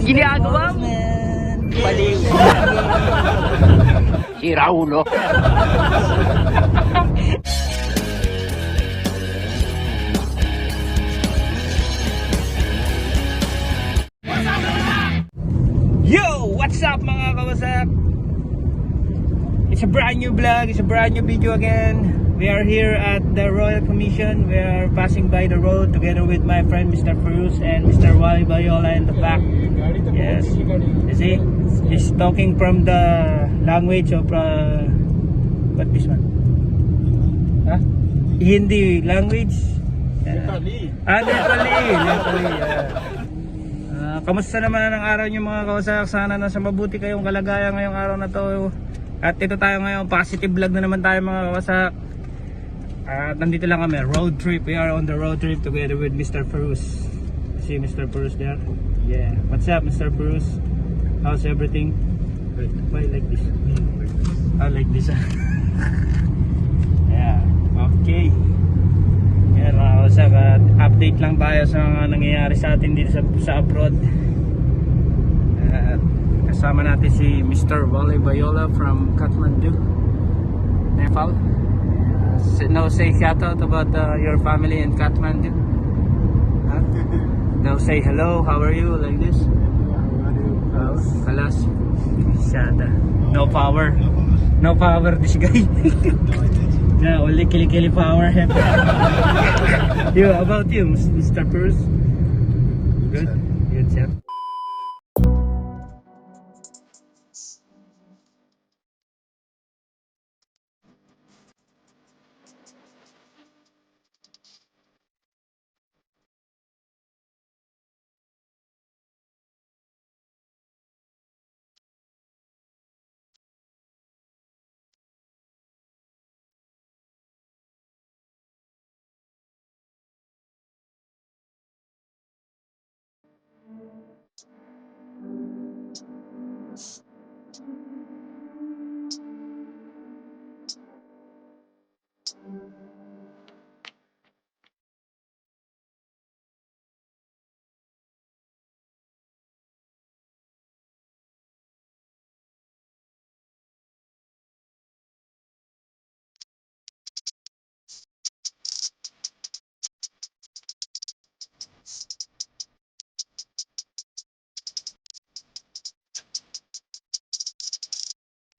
ginagawa mo? Baliw. Si Raulo. Yo! What's up mga kawasak? It's a brand new vlog, it's a brand new video again. We are here at the Royal Commission. We are passing by the road together with my friend Mr. Cruz and Mr. Wally Bayola in the back. Yes, you see? He's talking from the language of what this one? Huh? Hindi language? Nepali. Nepali. Kamusta naman ang araw niyo mga kawasak? Sana nasa mabuti kayong kalagayan ngayong araw na to. At ito tayo ngayon, positive vlog na naman tayo mga kawasak. At nandito lang kami, road trip. We are on the road trip together with Mr. Perus. See Mr. Perus there? Yeah. What's up Mr. Perus? How's everything? Why like this? I like this. Yeah. Okay. Yan mga kawasak, at update lang tayo sa mga nangyayari sa atin dito sa abroad. At kasama natin si Mr. Wally Bayola from Kathmandu, Nepal. Now say shout out about your family in Kathmandu. Huh? Now say hello, how are you, like this. Kalas. Shada. No power. No power this guy. Yeah, only kili power. You, about you, Mr. Purse? Good? Good, sir.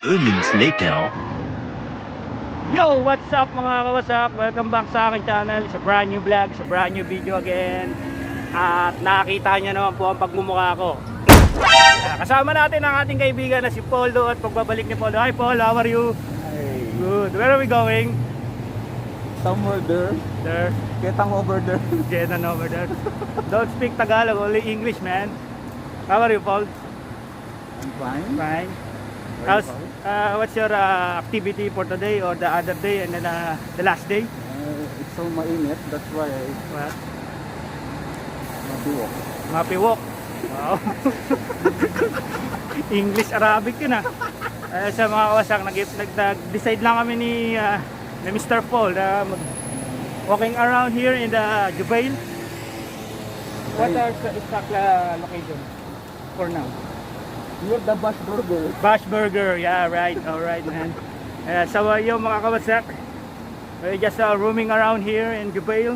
Moments later. Yo, what's up mga kawasak? Welcome back sa aking channel. It's a brand new vlog, it's a brand new video again. At nakakita niyo naman po ang pagmumukha ko. Kasama natin ang ating kaibigan na si Poldo at pagbabalik ni Poldo. Hi Paul, how are you? Hey, Good. Where are we going? somewhere there. There. Getting over there. Get on over there. Don't speak Tagalog, only English, man. How are you, Paul? I'm fine. Fine. Very How's, fine. what's your activity for today or the other day and then the last day? It's so mainit, that's why I What? mag-walk. Happy walk. Wow. English Arabic yun ah. Sa mga kawasak, nag-decide lang kami ni Mr. Paul na walking around here in the Jubail. What are the exact location for now? Near the Bash Burger. Bash Burger, yeah, right, alright man. So yung mga kawasak, we're just roaming around here in Jubail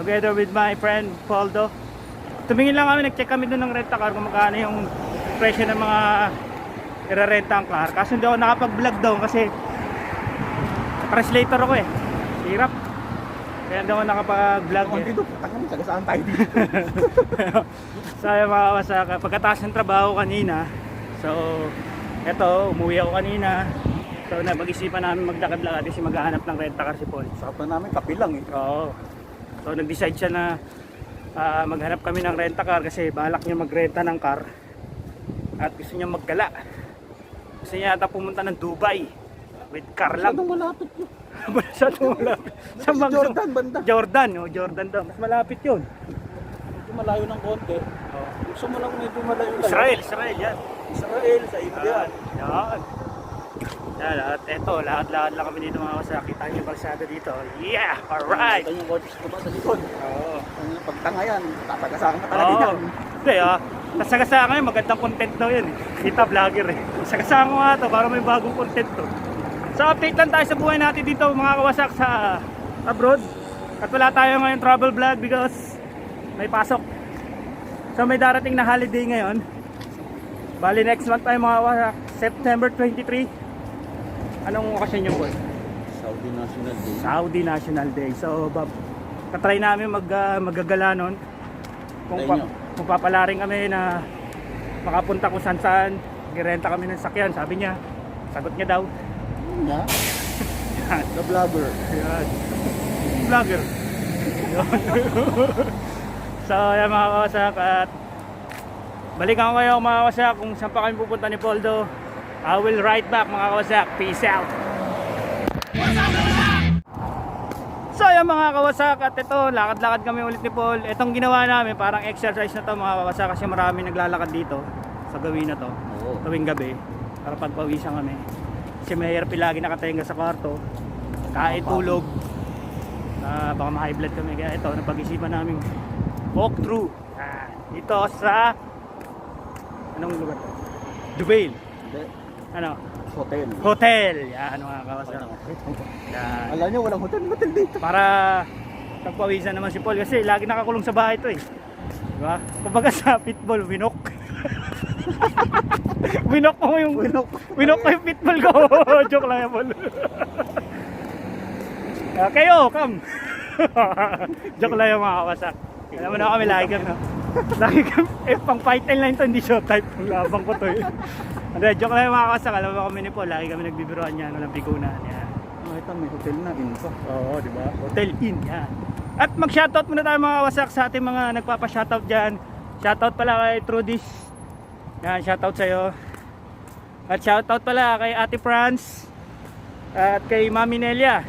together with my friend Poldo. Tumingin lang kami, nag-check kami doon ng rent-a-car kung magkano yung presyo ng mga i-renta ang car. Kaso hindi ako nakapag-vlog doon kasi translator ako eh. Hirap. Kaya hindi ako nakapag-vlog eh. Dito, putang mo, taga saan tayo dito? So yung mga kawasak, pagkatapos ng trabaho kanina, so eto, umuwi ako kanina. So napag-isipan namin maglakad-lakad kasi maghahanap ng rent-a-car si Paul. Usapan namin, kapilang eh. Oo. So nag-decide siya na maghanap kami ng rent-a-car kasi balak niya magrenta ng car at gusto niya maggala. Gusto niya yata pumunta ng Dubai with car lang. Masyadong malapit yun. Masyadong malapit. Sa Jordan, banda. Jordan, oh, Jordan daw. Mas malapit yun. Medyo malayo ng konti. Gusto mo lang medyo malayo. Israel yan. Israel, sa India. Yan. Yan, at eto, lahat-lahat lang kami dito mga kawasak. Kita niyo yung kalsada dito. Yeah, alright. Ito yung kotse ko ba sa likod. Oo. Pagtanga yan, tatagasaan ka talaga yan. Hindi Nasagasa ngayon, magandang content daw yun. Kita vlogger eh. Nasagasa ko nga to para may bagong content to. So update lang tayo sa buhay natin dito mga kawasak sa abroad. At wala tayo ngayon travel vlog because may pasok. So may darating na holiday ngayon. Bali next month tayo mga kawasak, September 23. Anong okasyon yung boy? Saudi National Day. Saudi National Day. So katry namin maggagala nun. Kung papalaring kami na makapunta kung saan saan, girenta kami ng sakyan, sabi niya, sagot niya daw. Nga? The vlogger. Yan. Vlogger. So yan mga kawasak, at balikan ko kayo mga kawasak kung saan pa kami pupunta ni Poldo. I will ride back mga kawasak. Peace out. So yan mga kawasak, at ito lakad-lakad kami ulit ni Paul. Itong ginawa namin parang exercise na to mga kawasak kasi marami naglalakad dito sa gawin na to. Oo. Tuwing gabi para pagpawisan kami. Si Mayor lagi nakatenga sa kwarto, kain, tulog. Baka ma-high blood kami, kaya ito napag-isipan namin walk through dito sa anong lugar to? Dubai. Hindi. Ano? Hotel. Yan mga kawasak. Yan. Alam niyo, walang hotel dito. Para pagpawisan naman si Paul kasi lagi nakakulong sa bahay to eh. Diba? Kumbaga sa pitbull, winok. Winok ko yung pitbull ko. Joke lang yan, Paul. Kayo, come. Joke lang yung mga kawasak. Alam mo na kami, lagi kami, no? Lagi kami, pang fight line to, hindi show type. Ang labang ko to eh. Hindi, joke lang yung mga kawasak. Alam mo kami ni Paul, lagi kami nagbibiroan yan, walang pikunan. Yan. Ito, may hotel na rin pa. Oo, di ba? Hotel Inn, yan. At mag-shoutout muna tayo mga kawasak sa ating mga nagpapa-shoutout dyan. Shoutout pala kay Trudis. Yan, shoutout sa'yo. At shoutout pala kay Ate Franz. At kay Mami Nelia.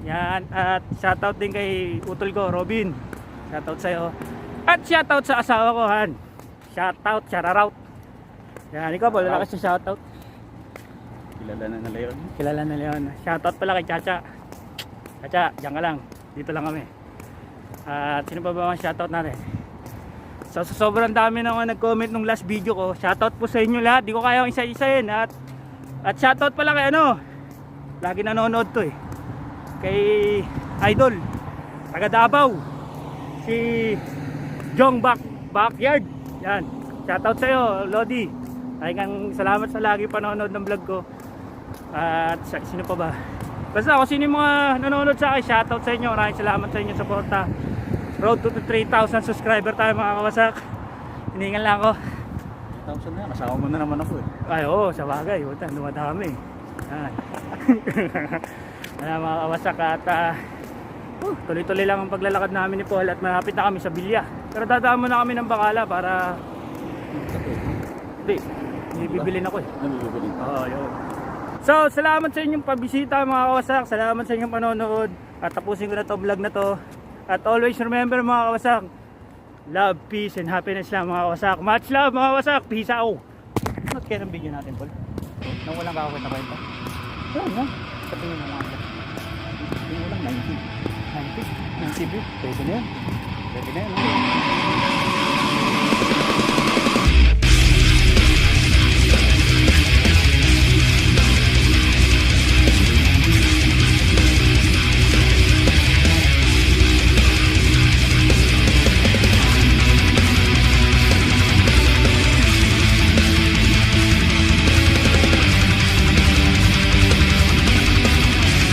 Yan, at shoutout din kay utol ko, Robin. Shoutout sa'yo. At shoutout sa asawa ko, Han. Shoutout, shoutout. Yan, ikaw po, lalaki sa shoutout. Kilala na nila yun. Kilala na yun. Shoutout pala kay Chacha. Chacha, diyan ka lang. Dito lang kami. At sino pa ba mga shoutout natin? So sobrang dami na nag-comment nung last video ko. Shoutout po sa inyo lahat. Di ko kayang isa-isahin. At shoutout pala kay ano. Lagi nanonood to eh. Kay Idol. Taga Davao. Si Jong Backyard. Yan. Shoutout sa'yo, Lodi. Ay kang salamat sa lagi panonood ng vlog ko. At sino pa ba? Basta kung sino yung mga nanonood sa akin, shoutout sa inyo. Maraming salamat sa inyo sa suporta. Road to 3,000 subscriber tayo mga kawasak. Hiningan lang ako. 3,000 na yan, kasama mo na naman ako eh. Ay oo, sa bagay. Dumadami. Yan. Mga kawasak at tuloy-tuloy lang ang paglalakad namin ni Paul at malapit na kami sa Bilya. Pero dadaan muna kami ng Bacala para hindi bibilin ako eh. Nabibili. Oo, yun. So, salamat sa inyong pabisita mga kawasak. Salamat sa inyong panonood. At tapusin ko na to vlog na to. At always remember mga kawasak, love, peace, and happiness lang mga kawasak. Much love mga kawasak. Peace out. Ano kaya ng video natin, Paul? Nang walang kakakita-kwenta. Oo nga. Sabihin mo mga kawasak. Yung walang 90. 90 view. Pwede na yun. Pwede na yun.